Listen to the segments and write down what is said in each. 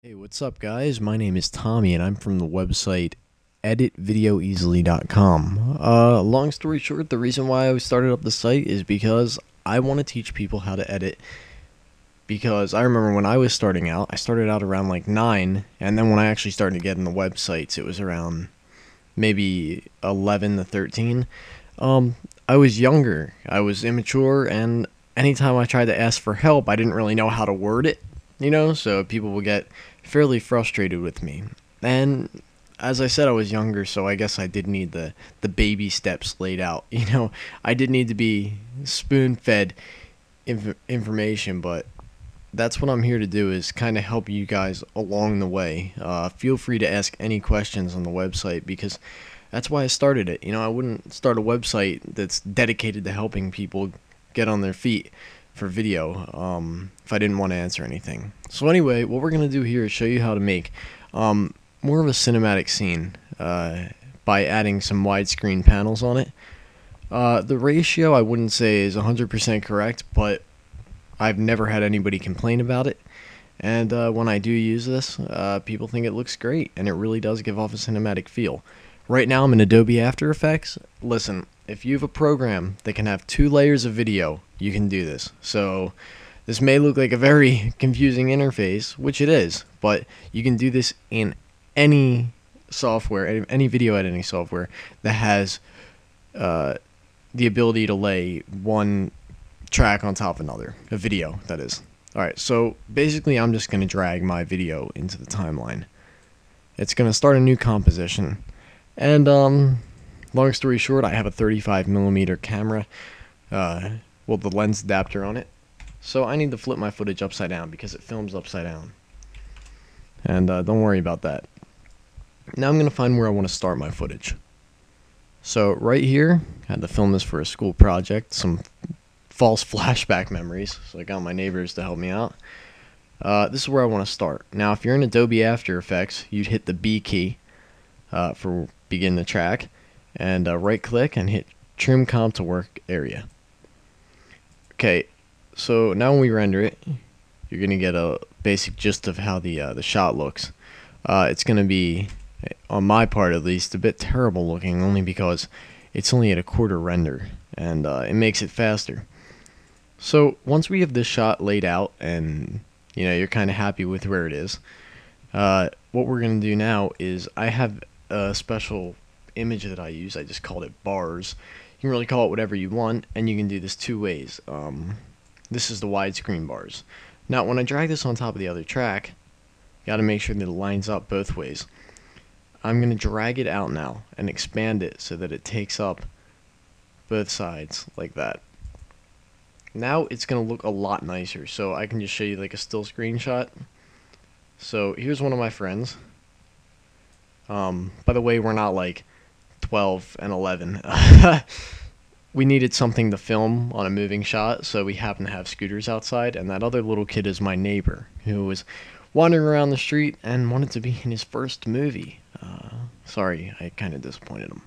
Hey, what's up, guys? My name is Tommy, and I'm from the website editvideoeasily.com. Long story short, the reason why I started up the site is because I want to teach people how to edit. Because I remember when I was starting out, I started out around like 9, and then when I actually started getting the websites, it was around maybe 11 to 13. Um, I was younger, I was immature, and anytime I tried to ask for help, I didn't really know how to word it, so people would get fairly frustrated with me. And as I said, I was younger, so I guess I did need the baby steps laid out. I did need to be spoon fed information, but that's what I'm here to do is kind of help you guys along the way. Feel free to ask any questions on the website because that's why I started it. I wouldn't start a website that's dedicated to helping people get on their feet for video if I didn't want to answer anything. So anyway, what we're going to do here is show you how to make more of a cinematic scene by adding some widescreen panels on it. The ratio I wouldn't say is 100% correct, but I've never had anybody complain about it. And when I do use this, people think it looks great, and it really does give off a cinematic feel. Right now I'm in Adobe After Effects. Listen, if you have a program that can have 2 layers of video, you can do this. So this may look like a very confusing interface, which it is, but you can do this in any software, any video editing software that has the ability to lay one track on top of another, a video, that is. Alright, so basically I'm just going to drag my video into the timeline. It's going to start a new composition. And, long story short, I have a 35mm camera, the lens adapter on it. So I need to flip my footage upside down because it films upside down. And don't worry about that. Now I'm going to find where I want to start my footage. So right here, I had to film this for a school project, some false flashback memories, so I got my neighbors to help me out. This is where I want to start. Now if you're in Adobe After Effects, you'd hit the B key for begin the track, and right click and hit trim comp to work area. Okay, so now when we render it, you're going to get a basic gist of how the shot looks. It's going to be, on my part at least, a bit terrible looking, only because it's only at a quarter render, and it makes it faster. So once we have this shot laid out and you're kind of happy with where it is, what we're going to do now is I have a special image that I use. I just called it bars. You can really call it whatever you want, and you can do this 2 ways. This is the widescreen bars. Now when I drag this on top of the other track, you got to make sure that it lines up both ways. I'm going to drag it out now and expand it so that it takes up both sides like that. Now it's going to look a lot nicer, so I can just show you like a still screenshot. So here's one of my friends. By the way, we're not like 12 and 11. We needed something to film on a moving shot, so we happen to have scooters outside, and that other little kid is my neighbor, who was wandering around the street and wanted to be in his first movie. Sorry, I kind of disappointed him.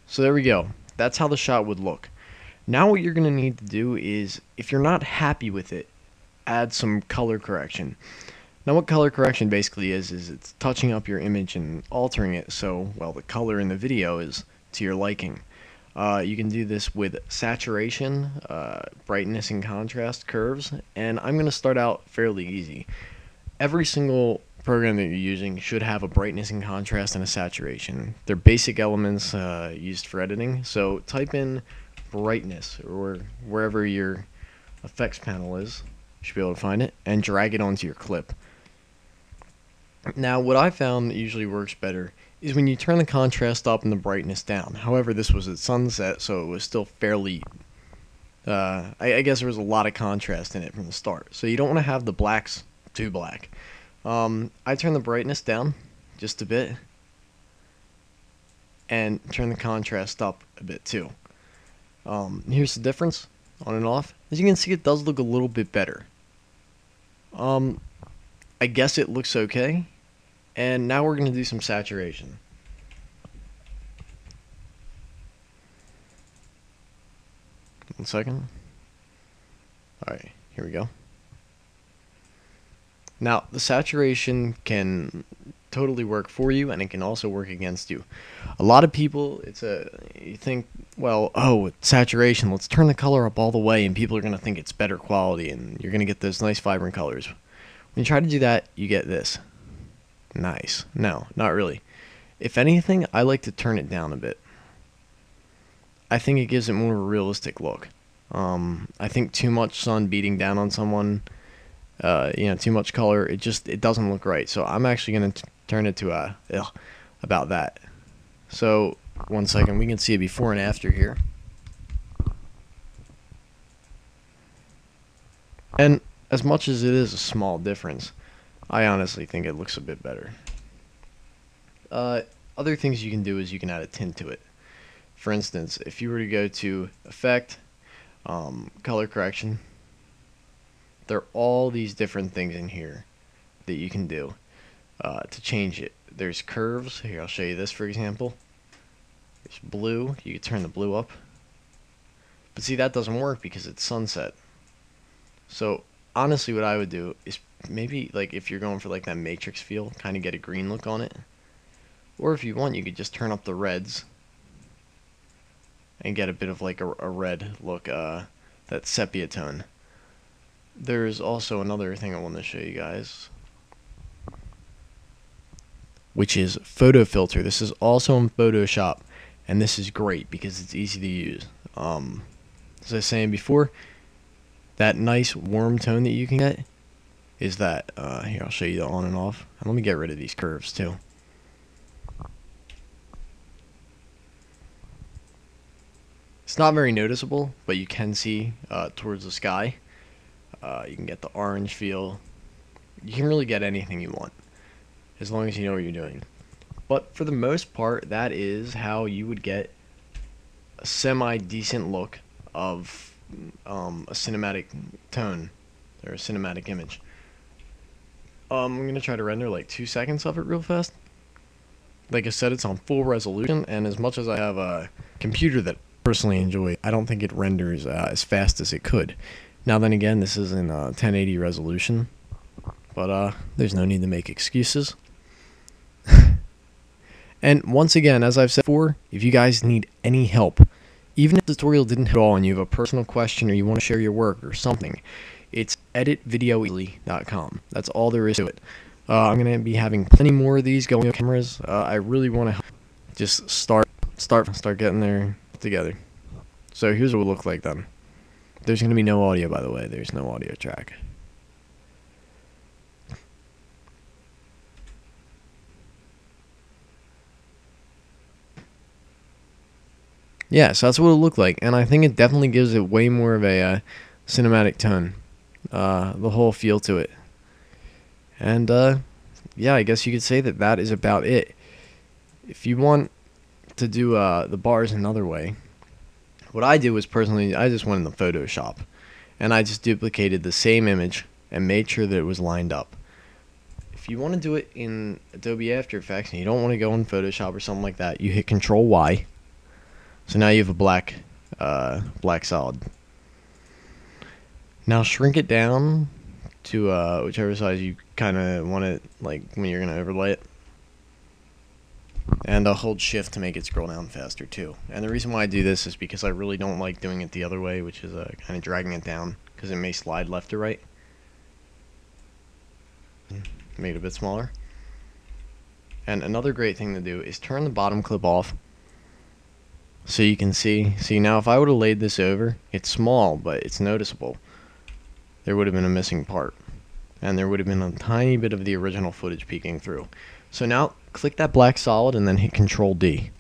So there we go. That's how the shot would look. Now what you're going to need to do is, if you're not happy with it, add some color correction. Now what color correction basically is it's touching up your image and altering it so, well, the color in the video is to your liking. You can do this with saturation, brightness and contrast curves, and I'm going to start out fairly easy. Every single program that you're using should have a brightness and contrast and a saturation. They're basic elements used for editing, so type in brightness or wherever your effects panel is. You should be able to find it and drag it onto your clip. Now what I found that usually works better is when you turn the contrast up and the brightness down. However, this was at sunset, so it was still fairly I guess there was a lot of contrast in it from the start, so you don't want to have the blacks too black. I turn the brightness down just a bit and turn the contrast up a bit too. Here's the difference on and off. As you can see, it does look a little bit better. I guess it looks okay. And now we're going to do some saturation. One second. Alright, here we go. Now, the saturation can totally work for you, and it can also work against you. A lot of people, you think, well, oh, it's saturation, let's turn the color up all the way, and people are going to think it's better quality, and you're going to get those nice vibrant colors. When you try to do that, you get this. Nice. No, not really. If anything, I like to turn it down a bit. I think it gives it more of a realistic look. I think too much sun beating down on someone, too much color, it doesn't look right. So I'm actually going to turn it to about that. So 1 second, we can see a before and after here. And as much as it is a small difference, I honestly think it looks a bit better. Other things you can do is you can add a tint to it. For instance, if you were to go to Effect, Color Correction, there are all these different things in here that you can do to change it. There's curves. Here, I'll show you this for example. There's blue. You can turn the blue up. But see, that doesn't work because it's sunset. So honestly, what I would do is maybe, like, if you're going for like that matrix feel, kind of get a green look on it. Or if you want, you could just turn up the reds and get a bit of like a red look, that sepia tone. There's also another thing I want to show you guys, which is photo filter. This is also in Photoshop, and this is great because it's easy to use. As I was saying before, that nice warm tone that you can get is that, here, I'll show you the on and off. And let me get rid of these curves too. It's not very noticeable, but you can see towards the sky. You can get the orange feel. You can really get anything you want, as long as you know what you're doing. But for the most part, that is how you would get a semi-decent look of a cinematic tone, or a cinematic image. I'm going to try to render like 2 seconds of it real fast. Like I said, it's on full resolution, and as much as I have a computer that I personally enjoy, I don't think it renders as fast as it could. Now then again, this is in 1080 resolution, but there's no need to make excuses. And once again, as I've said before, if you guys need any help, even if the tutorial didn't hit all and you have a personal question or you want to share your work or something, it's editvideoeasily.com. That's all there is to it. I'm going to be having plenty more of these going on cameras. I really want to just start getting there together. So here's what it will look like then. There's going to be no audio, by the way. There's no audio track. Yeah, so that's what it'll look like, and I think it definitely gives it way more of a cinematic tone, the whole feel to it. And yeah, I guess you could say that that is about it. If you want to do the bars another way, what I did was personally, I just went in the Photoshop, and I just duplicated the same image and made sure that it was lined up. If you want to do it in Adobe After Effects and you don't want to go in Photoshop or something like that, you hit Control Y. So now you have a black solid. Now shrink it down to whichever size you kind of want it, like when you're going to overlay it. And I'll hold shift to make it scroll down faster too. And the reason why I do this is because I really don't like doing it the other way, which is kind of dragging it down, because it may slide left or right. Make it a bit smaller. And another great thing to do is turn the bottom clip off, so you can see now if I would have laid this over, it's small, but it's noticeable. There would have been a missing part, and there would have been a tiny bit of the original footage peeking through. So now click that black solid and then hit Control D.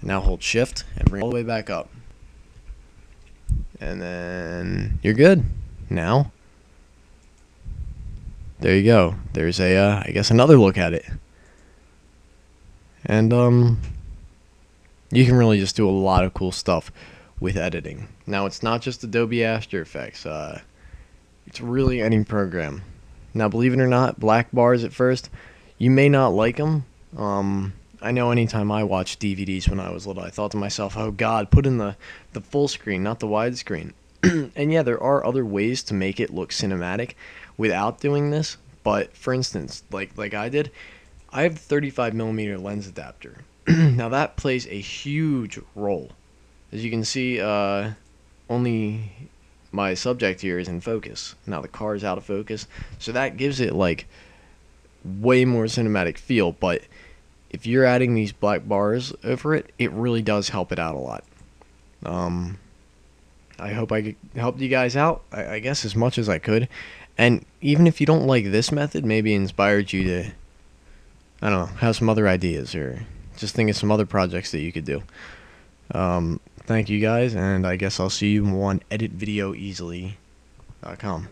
Now hold shift and bring it all the way back up. And then you're good. Now, there you go. There's I guess another look at it. And you can really just do a lot of cool stuff with editing. Now, it's not just Adobe After Effects. It's really any program. Now, believe it or not, black bars at first, you may not like them. I know anytime I watched DVDs when I was little, I thought to myself, oh God, put in the full screen, not the widescreen. And yeah, there are other ways to make it look cinematic without doing this. But for instance, like I did, I have the 35 millimeter lens adapter. Now that plays a huge role. As you can see, only my subject here is in focus. Now the car is out of focus, so that gives it like way more cinematic feel. But if you're adding these black bars over it, it really does help it out a lot. I hope I helped you guys out, I guess, as much as I could. And even if you don't like this method, maybe inspired you to, I don't know, have some other ideas or just think of some other projects that you could do. Thank you guys, and I guess I'll see you on editvideoeasily.com.